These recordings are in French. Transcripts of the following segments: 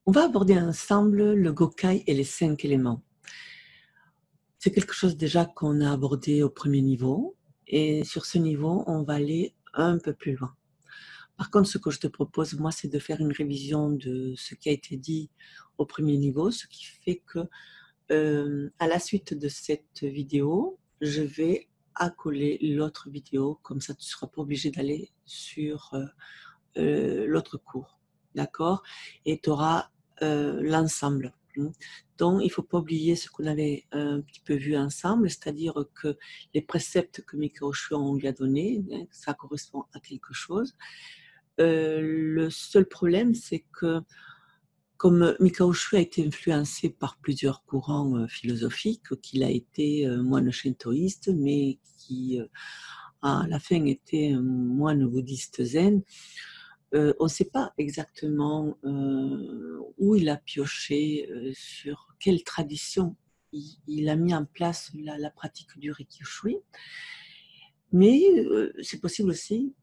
On va aborder ensemble le Gokai et les 5 éléments. C'est quelque chose déjà qu'on a abordé au premier niveau et sur ce niveau, on va aller un peu plus loin. Par contre, ce que je te propose, moi, c'est de faire une révision de ce qui a été dit au premier niveau, ce qui fait que à la suite de cette vidéo, je vais accoler l'autre vidéo, comme ça tu ne seras pas obligé d'aller sur l'autre cours, d'accord? Et tu auras l'ensemble. Donc, il ne faut pas oublier ce qu'on avait un petit peu vu ensemble, c'est-à-dire que les préceptes que Mikao Shui on lui a donnés, ça correspond à quelque chose. Le seul problème, c'est que comme Mikao Shui a été influencé par plusieurs courants philosophiques, qu'il a été moine shintoïste, mais qui à la fin était moine bouddhiste zen, on ne sait pas exactement où il a pioché, sur quelle tradition il a mis en place la pratique du Reiki Shui, mais c'est possible aussi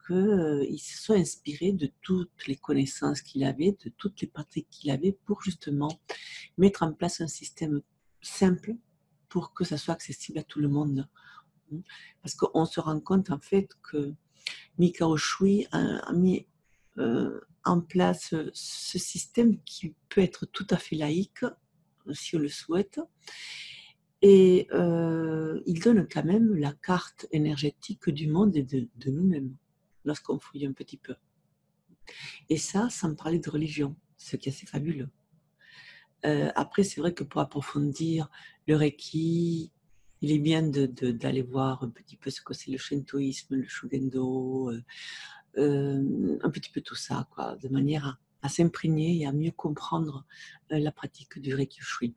qu'il se soit inspiré de toutes les connaissances qu'il avait, de toutes les pratiques qu'il avait pour justement mettre en place un système simple pour que ça soit accessible à tout le monde. Parce qu'on se rend compte en fait que Mikao Shui a mis en place ce système qui peut être tout à fait laïque, si on le souhaite, et il donne quand même la carte énergétique du monde et de nous-mêmes, lorsqu'on fouille un petit peu. Et ça, sans parler de religion, ce qui est assez fabuleux. Après, c'est vrai que pour approfondir le Reiki, il est bien d'aller voir un petit peu ce que c'est le shintoïsme, le shugendo, un petit peu tout ça, quoi, de manière à s'imprégner et à mieux comprendre la pratique du Reiki Shui.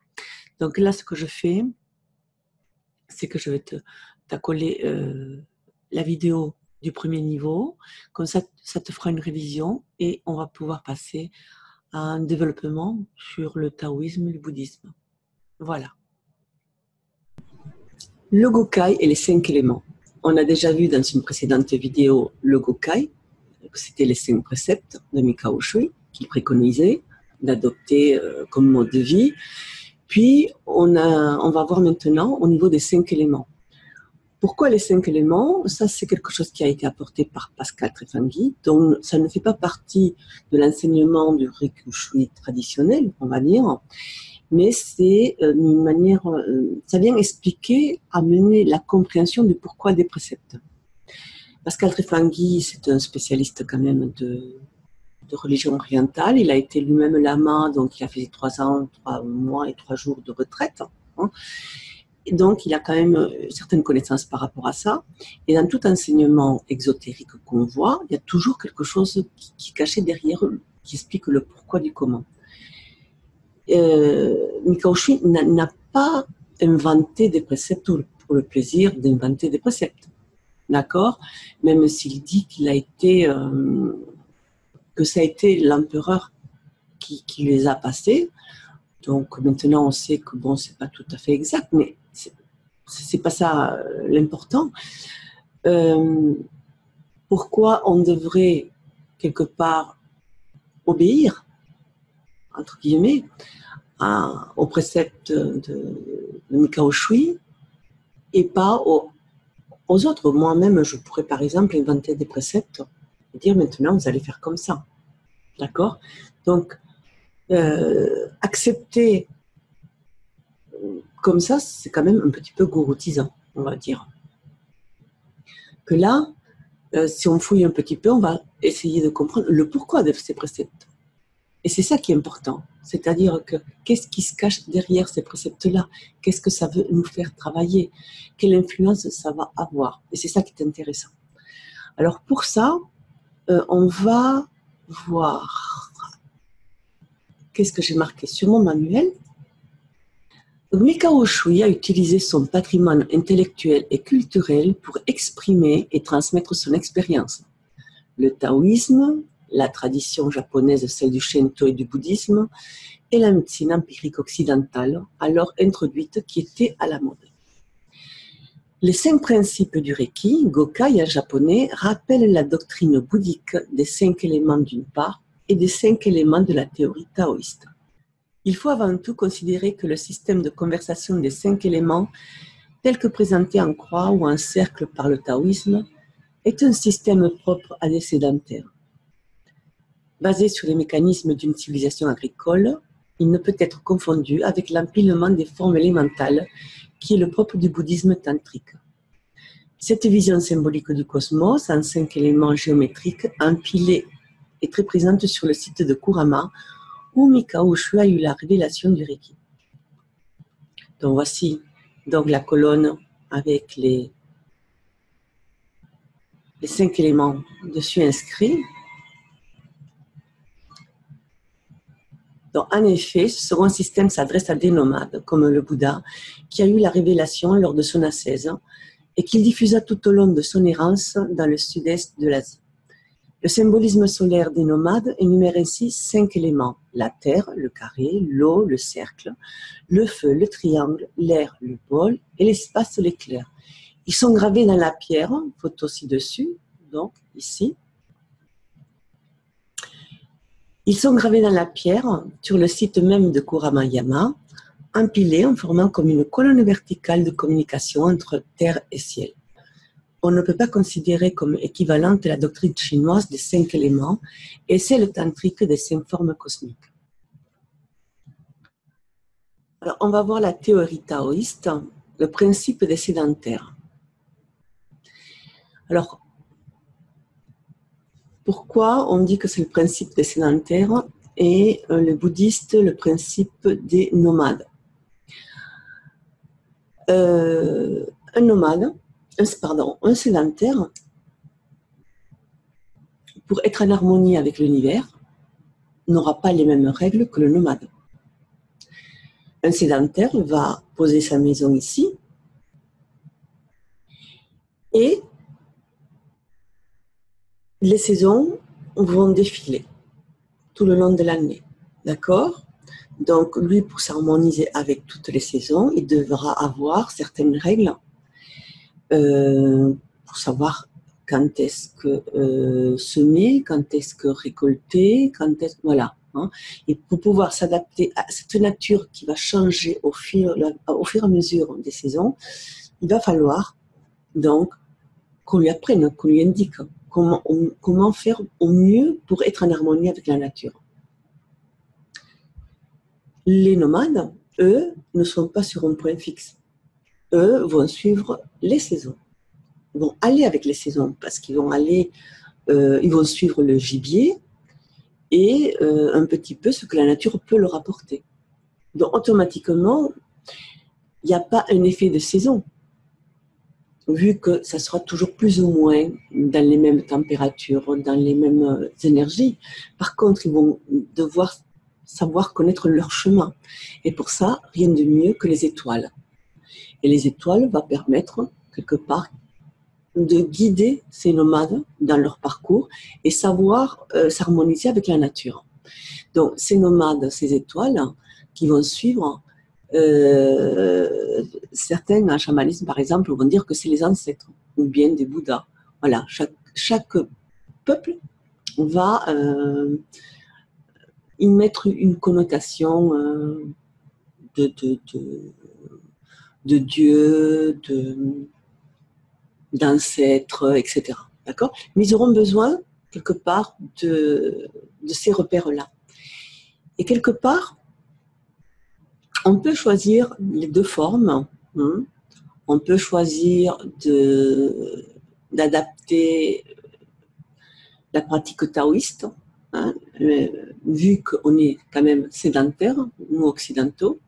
Donc là, ce que je fais, c'est que je vais t'accoler la vidéo du premier niveau, comme ça te fera une révision et on va pouvoir passer à un développement sur le taoïsme et le bouddhisme. Voilà. Le Gokai et les 5 éléments. On a déjà vu dans une précédente vidéo le Gokai, c'était les 5 préceptes de Mikao Shui qu'il préconisait d'adopter comme mode de vie. Puis, on va voir maintenant au niveau des 5 éléments. Pourquoi les 5 éléments? Ça, c'est quelque chose qui a été apporté par Pascal Trefangui, donc ça ne fait pas partie de l'enseignement du Reiki Shui traditionnel, on va dire, mais c'est une manière, ça vient expliquer, amener la compréhension du pourquoi des préceptes. Pascal Trefangui, c'est un spécialiste quand même de religion orientale. Il a été lui-même lama, donc il a fait 3 ans, 3 mois et 3 jours de retraite. Et donc, il a quand même certaines connaissances par rapport à ça. Et dans tout enseignement exotérique qu'on voit, il y a toujours quelque chose qui est caché derrière, qui explique le pourquoi du comment. Mikao Shui n'a pas inventé des préceptes pour le plaisir d'inventer des préceptes. D'accord? Même s'il dit qu'il a été, que ça a été l'empereur qui les a passés. Donc maintenant, on sait que bon, c'est pas tout à fait exact, mais c'est pas ça l'important. Pourquoi on devrait quelque part obéir, entre guillemets, aux préceptes de Mikao Shui et pas aux autres. Moi-même, je pourrais par exemple inventer des préceptes et dire maintenant vous allez faire comme ça. D'accord? Donc, accepter comme ça, c'est quand même un petit peu gouroutisant, on va dire. Que là, si on fouille un petit peu, on va essayer de comprendre le pourquoi de ces préceptes. Et c'est ça qui est important. C'est-à-dire que qu'est-ce qui se cache derrière ces préceptes-là? Qu'est-ce que ça veut nous faire travailler? Quelle influence ça va avoir? Et c'est ça qui est intéressant. Alors pour ça, on va voir. Qu'est-ce que j'ai marqué sur mon manuel? Mikao Shui a utilisé son patrimoine intellectuel et culturel pour exprimer et transmettre son expérience. Le taoïsme, la tradition japonaise, celle du Shinto et du bouddhisme, et la médecine empirique occidentale, alors introduite, qui était à la mode. Les 5 principes du Reiki, Gokai en japonais, rappellent la doctrine bouddhique des 5 éléments d'une part et des 5 éléments de la théorie taoïste. Il faut avant tout considérer que le système de conversation des 5 éléments, tel que présenté en croix ou en cercle par le taoïsme, est un système propre à des sédentaires. Basé sur les mécanismes d'une civilisation agricole, il ne peut être confondu avec l'empilement des formes élémentales qui est le propre du bouddhisme tantrique. Cette vision symbolique du cosmos en 5 éléments géométriques empilés est très présente sur le site de Kurama où Mikao Ushu a eu la révélation du Reiki. Donc voici donc la colonne avec les 5 éléments dessus inscrits. Donc, en effet, ce second système s'adresse à des nomades, comme le Bouddha, qui a eu la révélation lors de son ascèse et qu'il diffusa tout au long de son errance dans le sud-est de l'Asie. Le symbolisme solaire des nomades énumère ainsi 5 éléments: la terre, le carré, l'eau, le cercle, le feu, le triangle, l'air, le pôle et l'espace, l'éclair. Ils sont gravés dans la pierre, photo ci-dessus, donc ici. Ils sont gravés dans la pierre, sur le site même de Kuramayama, empilés en formant comme une colonne verticale de communication entre terre et ciel. On ne peut pas considérer comme équivalente la doctrine chinoise des 5 éléments et celle tantrique des 5 formes cosmiques. Alors, on va voir la théorie taoïste, le principe des sédentaires. Alors, pourquoi on dit que c'est le principe des sédentaires et le bouddhiste le principe des nomades? Un sédentaire, pour être en harmonie avec l'univers, n'aura pas les mêmes règles que le nomade. Un sédentaire va poser sa maison ici et les saisons vont défiler tout le long de l'année. D'accord? Donc, lui, pour s'harmoniser avec toutes les saisons, il devra avoir certaines règles pour savoir quand est-ce que semer, quand est-ce que récolter, quand est-ce que... Voilà. Hein. Et pour pouvoir s'adapter à cette nature qui va changer au fur et à mesure des saisons, il va falloir donc qu'on lui apprenne, qu'on lui indique comment faire au mieux pour être en harmonie avec la nature. Les nomades, eux, ne sont pas sur un point fixe. Eux vont suivre les saisons. Ils vont aller avec les saisons parce qu'ils vont aller, ils vont suivre le gibier et un petit peu ce que la nature peut leur apporter. Donc automatiquement, il n'y a pas un effet de saison, vu que ça sera toujours plus ou moins dans les mêmes températures, dans les mêmes énergies. Par contre, ils vont devoir savoir connaître leur chemin. Et pour ça, rien de mieux que les étoiles. Et les étoiles vont permettre, quelque part, de guider ces nomades dans leur parcours et savoir s'harmoniser avec la nature. Donc, ces nomades, ces étoiles qui vont suivre, certains en chamanisme, par exemple, vont dire que c'est les ancêtres ou bien des Bouddhas. Voilà, chaque peuple va y mettre une connotation de Dieu, d'ancêtres, etc. D'accord? Mais ils auront besoin, quelque part, de ces repères-là. Et quelque part, on peut choisir les deux formes. Hein. On peut choisir d'adapter la pratique taoïste, hein, vu qu'on est quand même sédentaire, nous occidentaux,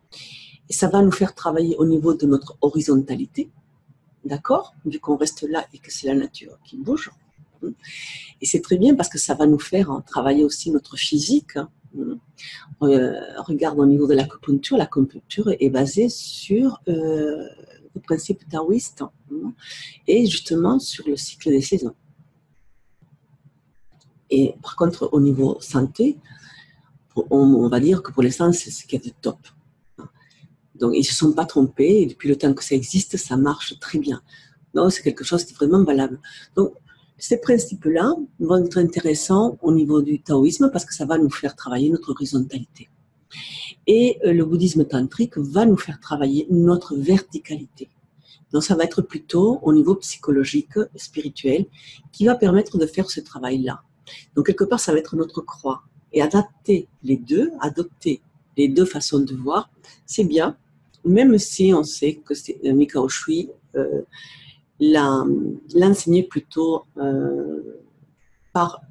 et ça va nous faire travailler au niveau de notre horizontalité, d'accord, vu qu'on reste là et que c'est la nature qui bouge. Et c'est très bien parce que ça va nous faire travailler aussi notre physique. Regarde au niveau de l'acupuncture est basée sur le principe taoïste et justement sur le cycle des saisons. Et par contre, au niveau santé, on va dire que pour l'instant, c'est ce qui est de top. Donc, ils ne se sont pas trompés et depuis le temps que ça existe, ça marche très bien. Donc, c'est quelque chose qui est vraiment valable. Donc, Ces principes-là vont être intéressants au niveau du taoïsme parce que ça va nous faire travailler notre horizontalité. Et le bouddhisme tantrique va nous faire travailler notre verticalité. Donc ça va être plutôt au niveau psychologique, spirituel, qui va permettre de faire ce travail-là. Donc quelque part, ça va être notre croix. Et adopter les deux façons de voir, c'est bien, même si on sait que Mikao Shui l'enseigner plutôt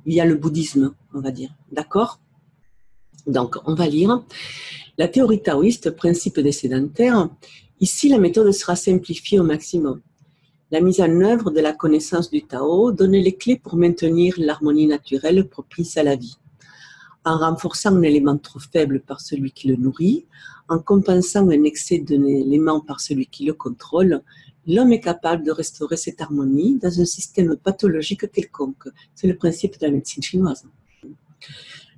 via le bouddhisme, on va dire. D'accord? Donc, on va lire. La théorie taoïste, principe des sédentaires. Ici, la méthode sera simplifiée au maximum. La mise en œuvre de la connaissance du Tao donne les clés pour maintenir l'harmonie naturelle propice à la vie. En renforçant un élément trop faible par celui qui le nourrit, en compensant un excès d'un élément par celui qui le contrôle, l'homme est capable de restaurer cette harmonie dans un système pathologique quelconque. C'est le principe de la médecine chinoise.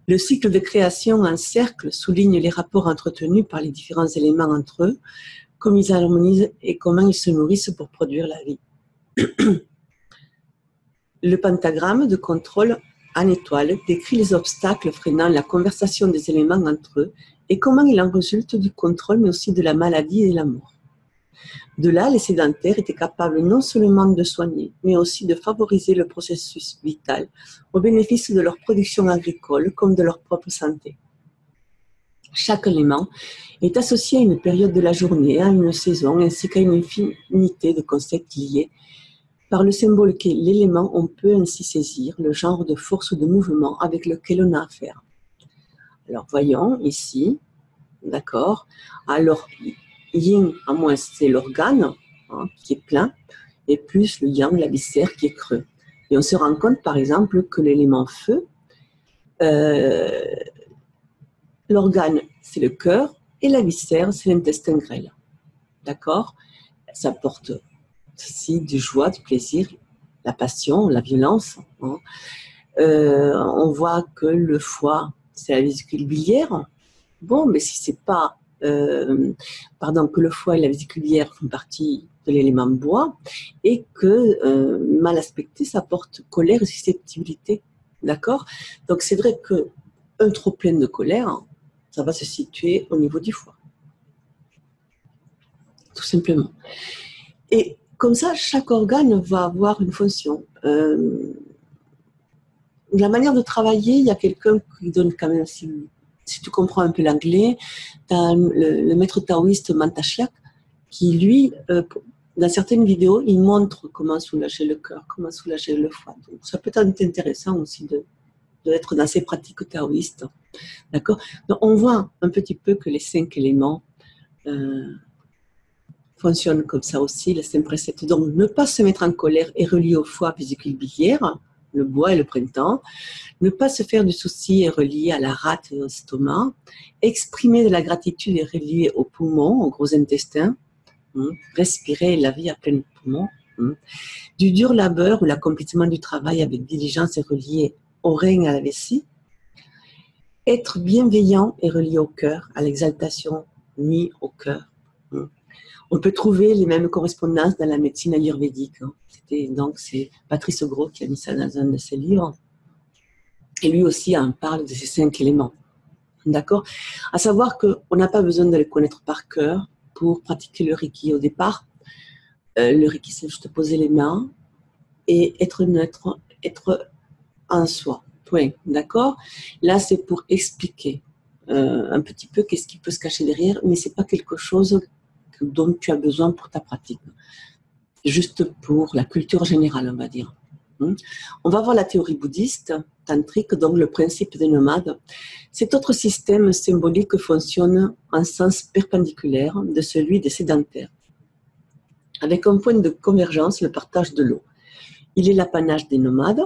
Le cycle de création en cercle souligne les rapports entretenus par les différents éléments entre eux, comme ils harmonisent et comment ils se nourrissent pour produire la vie. Le pentagramme de contrôle en étoile décrit les obstacles freinant la conversation des éléments entre eux et comment il en résulte du contrôle, mais aussi de la maladie et de la mort. De là, les sédentaires étaient capables non seulement de soigner, mais aussi de favoriser le processus vital au bénéfice de leur production agricole comme de leur propre santé. Chaque élément est associé à une période de la journée, à une saison, ainsi qu'à une infinité de concepts liés. Par le symbole qu'est l'élément, on peut ainsi saisir le genre de force ou de mouvement avec lequel on a affaire. Alors, voyons ici, d'accord. Alors, yin, à moins, c'est l'organe qui est plein, et plus le yang, la viscère, qui est creux. Et on se rend compte, par exemple, que l'élément feu, l'organe, c'est le cœur, et la viscère, c'est l'intestin grêle. D'accord? Ça porte aussi du joie, du plaisir, la passion, la violence. On voit que le foie, c'est la vésicule biliaire. Bon, mais si c'est pas... que le foie et la vésicule biliaire font partie de l'élément bois et que mal aspecté, ça porte colère et susceptibilité. D'accord? Donc c'est vrai qu'un trop plein de colère, ça va se situer au niveau du foie. Tout simplement. Et comme ça, chaque organe va avoir une fonction. La manière de travailler, il y a quelqu'un qui donne quand même, si tu comprends un peu l'anglais, tu as le maître taoïste Mantashiak qui, lui, dans certaines vidéos, il montre comment soulager le cœur, comment soulager le foie. Donc, ça peut être intéressant aussi d'être dans ces pratiques taoïstes. D'accord? Donc, on voit un petit peu que les 5 éléments fonctionnent comme ça aussi, les 5 préceptes. Donc, ne pas se mettre en colère est relié au foie, vésicule biliaire, le bois et le printemps. Ne pas se faire du souci est relié à la rate et au stomac. Exprimer de la gratitude est relié aux poumons, au gros intestin. Respirer la vie à plein poumon. Du dur labeur ou l'accomplissement du travail avec diligence est relié au rein et à la vessie. Être bienveillant est relié au cœur, à l'exaltation ni au cœur. On peut trouver les mêmes correspondances dans la médecine ayurvédique. Donc c'est Patrice Gros qui a mis ça dans un de ses livres. Et lui aussi en parle de ces 5 éléments. D'accord? À savoir qu'on n'a pas besoin de les connaître par cœur pour pratiquer le Reiki au départ. Le Reiki, c'est juste poser les mains et être neutre, être en soi. Point. D'accord? Là, c'est pour expliquer un petit peu qu'est-ce qui peut se cacher derrière, mais ce n'est pas quelque chose dont tu as besoin pour ta pratique. Juste pour la culture générale, on va dire. On va voir la théorie bouddhiste, tantrique, donc le principe des nomades. Cet autre système symbolique fonctionne en sens perpendiculaire de celui des sédentaires, avec un point de convergence, le partage de l'eau. Il est l'apanage des nomades.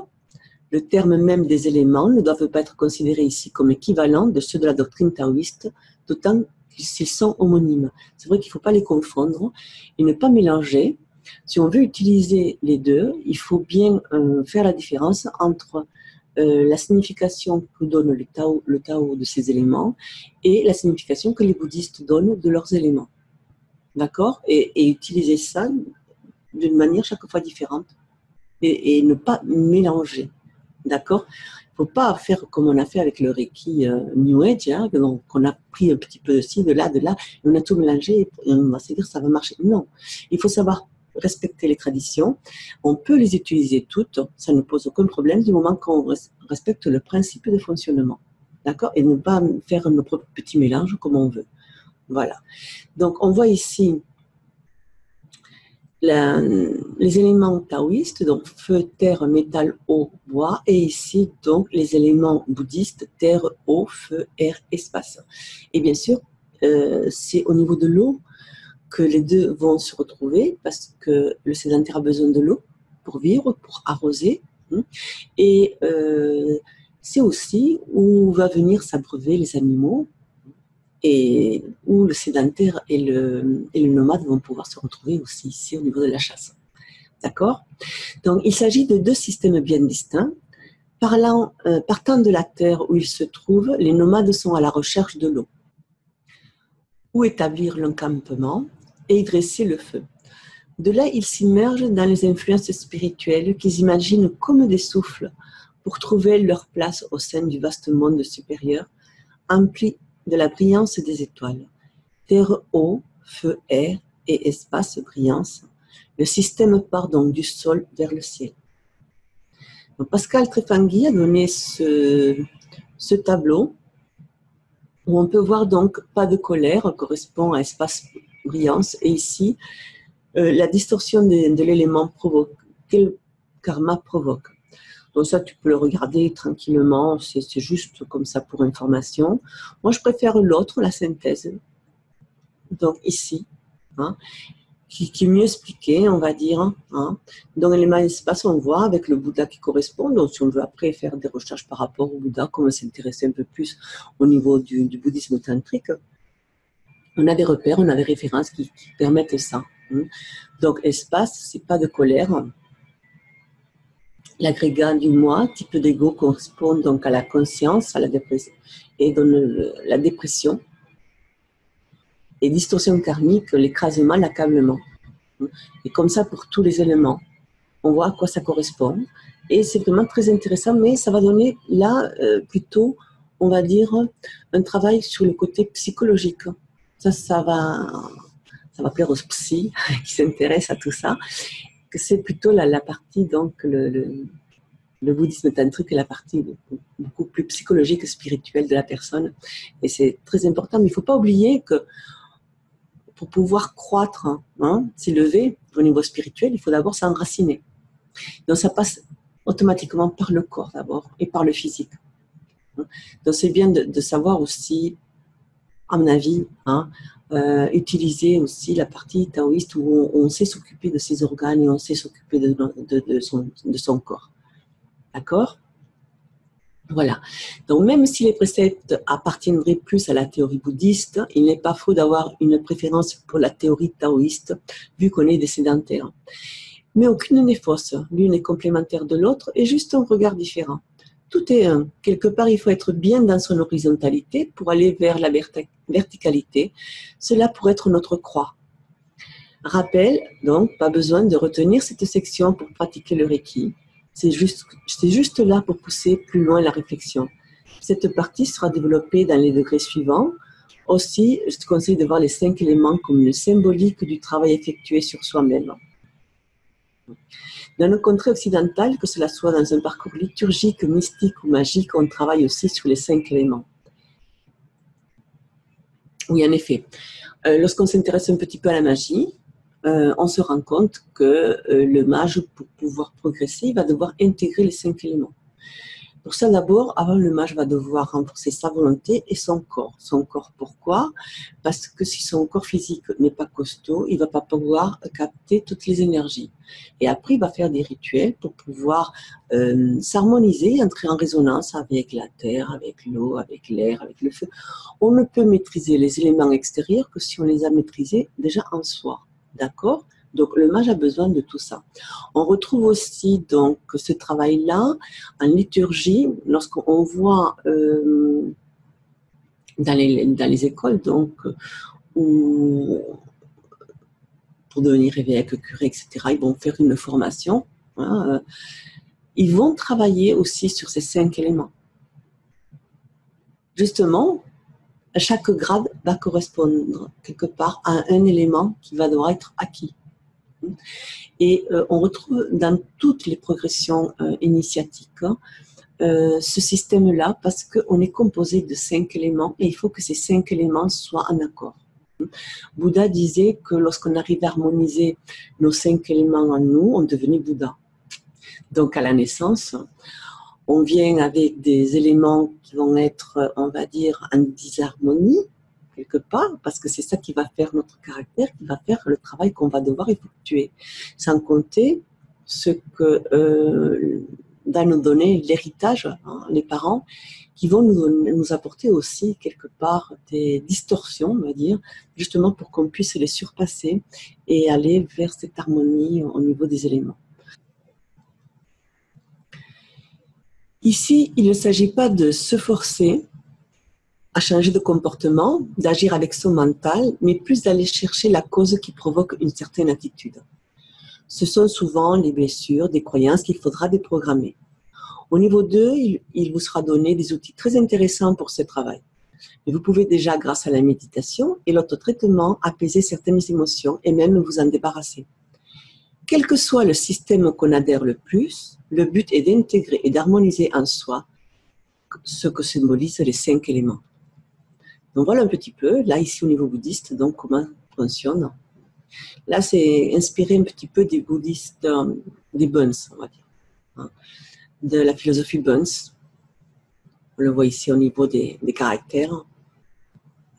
Le terme même des éléments ne doivent pas être considérés ici comme équivalents de ceux de la doctrine taoïste, d'autant qu'ils sont homonymes. C'est vrai qu'il ne faut pas les confondre et ne pas mélanger. Si on veut utiliser les deux, il faut bien faire la différence entre la signification que donne le Tao de ces éléments et la signification que les bouddhistes donnent de leurs éléments. D'accord? Et utiliser ça d'une manière chaque fois différente. et ne pas mélanger. D'accord? Il ne faut pas faire comme on a fait avec le Reiki New Age, hein, donc on a pris un petit peu de ci, de là, et on a tout mélangé et on va se dire que ça va marcher. Non, il faut savoir respecter les traditions. On peut les utiliser toutes, ça ne pose aucun problème du moment qu'on respecte le principe de fonctionnement. D'accord? Et ne pas faire nos propres petits mélanges comme on veut. Voilà. Donc, on voit ici les éléments taoïstes, donc feu, terre, métal, eau, bois, et ici, donc, les éléments bouddhistes, terre, eau, feu, air, espace. Et bien sûr, c'est au niveau de l'eau que les deux vont se retrouver, parce que le sédentaire a besoin de l'eau pour vivre, pour arroser, et c'est aussi où va venir s'abreuver les animaux, et où le sédentaire et le nomade vont pouvoir se retrouver aussi ici au niveau de la chasse. D'accord? Donc, il s'agit de deux systèmes bien distincts. Partant de la terre où ils se trouvent, les nomades sont à la recherche de l'eau, où établir l'encampement et y dresser le feu. De là, ils s'immergent dans les influences spirituelles qu'ils imaginent comme des souffles pour trouver leur place au sein du vaste monde supérieur, empli de la brillance des étoiles. Terre, eau, feu, air et espace, brillance. Le système part donc du sol vers le ciel. Donc Pascal Trefangui a donné ce tableau où on peut voir donc pas de colère correspond à espace, brillance, et ici la distorsion de l'élément provoque, quel karma provoque. Donc ça, tu peux le regarder tranquillement, c'est juste comme ça pour information. Moi, je préfère l'autre, la synthèse. Donc ici, hein, qui est mieux expliqué, on va dire. Hein. Dans l'élément espace, on voit avec le Bouddha qui correspond. Donc si on veut après faire des recherches par rapport au Bouddha, comme s'intéresser un peu plus au niveau du bouddhisme tantrique, on a des repères, on a des références qui permettent ça. Hein. Donc espace, c'est pas de colère. L'agrégat du moi, type d'ego, correspond donc à la conscience, à la dépression, et donne la dépression. Et distorsion karmique, l'écrasement, l'accablement. Et comme ça pour tous les éléments. On voit à quoi ça correspond. Et c'est vraiment très intéressant, mais ça va donner là plutôt, on va dire, un travail sur le côté psychologique. Ça va plaire aux psy qui s'intéressent à tout ça. Que c'est plutôt la partie, donc, le bouddhisme tantrique est la partie beaucoup plus psychologique, spirituelle de la personne. Et c'est très important. Mais il ne faut pas oublier que pour pouvoir croître, hein, s'élever au niveau spirituel, il faut d'abord s'enraciner. Donc ça passe automatiquement par le corps d'abord et par le physique. Donc c'est bien de savoir aussi, à mon avis, hein, utiliser aussi la partie taoïste où on sait s'occuper de ses organes et on sait s'occuper de son corps. D'accord ? Voilà. Donc, même si les préceptes appartiendraient plus à la théorie bouddhiste, il n'est pas faux d'avoir une préférence pour la théorie taoïste, vu qu'on est des sédentaires. Mais aucune n'est fausse. L'une est complémentaire de l'autre et juste un regard différent. Tout est un. Quelque part, il faut être bien dans son horizontalité pour aller vers la verticalité. Cela pourrait être notre croix. Rappel, donc, pas besoin de retenir cette section pour pratiquer le Reiki. C'est juste là pour pousser plus loin la réflexion. Cette partie sera développée dans les degrés suivants. Aussi, je te conseille de voir les 5 éléments comme une symbolique du travail effectué sur soi-même. Dans le contrée occidental, que cela soit dans un parcours liturgique, mystique ou magique, on travaille aussi sur les 5 éléments. Oui, en effet. Lorsqu'on s'intéresse un petit peu à la magie, on se rend compte que le mage, pour pouvoir progresser, il va devoir intégrer les 5 éléments. Pour ça, d'abord, avant, le mage va devoir renforcer sa volonté et son corps. Son corps, pourquoi ? Parce que si son corps physique n'est pas costaud, il ne va pas pouvoir capter toutes les énergies. Et après, il va faire des rituels pour pouvoir s'harmoniser, entrer en résonance avec la terre, avec l'eau, avec l'air, avec le feu. On ne peut maîtriser les éléments extérieurs que si on les a maîtrisés déjà en soi. D'accord ? Donc, le mage a besoin de tout ça. On retrouve aussi donc ce travail-là en liturgie, lorsqu'on voit dans les écoles, donc, où, pour devenir évêque, curé, etc., ils vont faire une formation hein, ils vont travailler aussi sur ces 5 éléments. Justement, chaque grade va correspondre quelque part à un élément qui va devoir être acquis. Et on retrouve dans toutes les progressions initiatiques ce système-là parce qu'on est composé de 5 éléments et il faut que ces 5 éléments soient en accord. Bouddha disait que lorsqu'on arrive à harmoniser nos 5 éléments en nous, on devenait Bouddha. Donc à la naissance, on vient avec des éléments qui vont être, on va dire, en disharmonie, quelque part, parce que c'est ça qui va faire notre caractère, qui va faire le travail qu'on va devoir effectuer. Sans compter ce que va nous donner l'héritage, hein, les parents, qui vont nous apporter aussi quelque part des distorsions, on va dire, justement pour qu'on puisse les surpasser et aller vers cette harmonie au niveau des éléments. Ici, il ne s'agit pas de se forcer à changer de comportement, d'agir avec son mental, mais plus d'aller chercher la cause qui provoque une certaine attitude. Ce sont souvent les blessures, des croyances qu'il faudra déprogrammer. Au niveau 2, il vous sera donné des outils très intéressants pour ce travail. Mais vous pouvez déjà, grâce à la méditation et l'auto-traitement, apaiser certaines émotions et même vous en débarrasser. Quel que soit le système qu'on adhère le plus, le but est d'intégrer et d'harmoniser en soi ce que symbolisent les 5 éléments. Donc voilà un petit peu, là ici au niveau bouddhiste, donc comment fonctionne. Là c'est inspiré un petit peu des bouddhistes, des Buns, on va dire, hein, de la philosophie Buns. On le voit ici au niveau des caractères.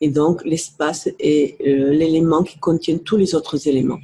Et donc l'espace est l'élément qui contient tous les autres éléments.